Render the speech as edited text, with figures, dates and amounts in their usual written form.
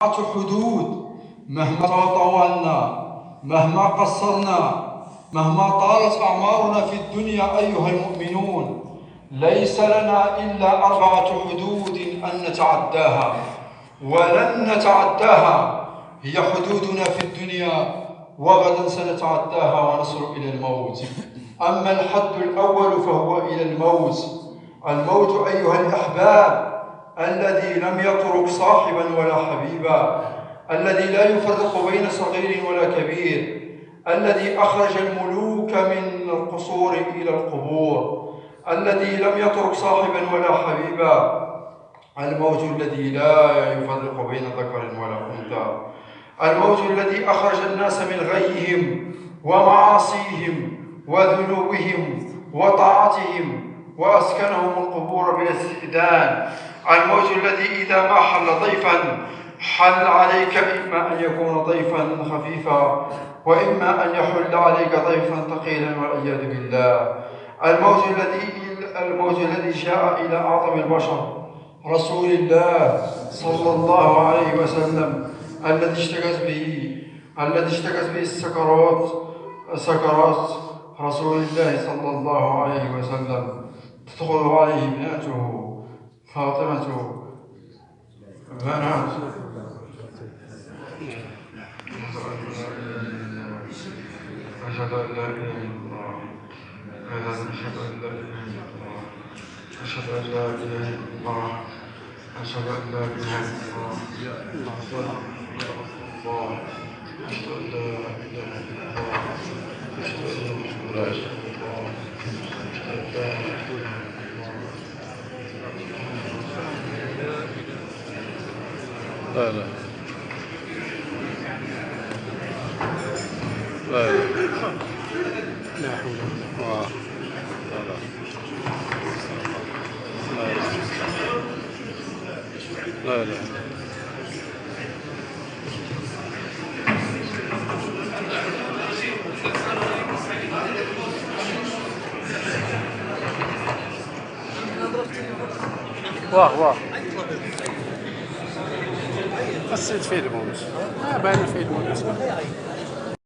حدود. مهما طولنا، مهما قصرنا، مهما طالت أعمارنا في الدنيا أيها المؤمنون، ليس لنا إلا 4 حدود أن نتعداها ولن نتعداها. هي حدودنا في الدنيا، وغدا سنتعداها ونصل إلى الموت. أما الحد الأول فهو إلى الموت. الموت أيها الأحباب الذي لم يترك صاحبا ولا حبيبا، الذي لا يفرق بين صغير ولا كبير، الذي أخرج الملوك من القصور إلى القبور، الذي لم يترك صاحبا ولا حبيبا، الموت الذي لا يفرق بين ذكر ولا أنثى، الموت الذي أخرج الناس من غيهم ومعاصيهم وذنوبهم وطاعتهم وأسكنهم القبور بلا استئذان، الموت الذي إذا ما حل ضيفا حل عليك إما أن يكون ضيفا خفيفا وإما أن يحل عليك ضيفا ثقيلا والعياذ بالله. الموت الذي جاء إلى أعظم البشر رسول الله صلى الله عليه وسلم، الذي اشتكت به سكرات رسول الله صلى الله عليه وسلم، تدخل عليه ابنته فاطمة بنات أشهد أن لا إله إلا الله، أشهد أن لا إله إلا الله، أشهد أن لا إله إلا الله، أشهد أن لا إله إلا الله، أشهد أن لا إله إلا الله، أشهد أن محمدا رسول الله، أشهد أن لا إله إلا الله. لا لا لا لا حول ولا قوة. لا لا واه السيد فيه الموت، باين فيه الموت.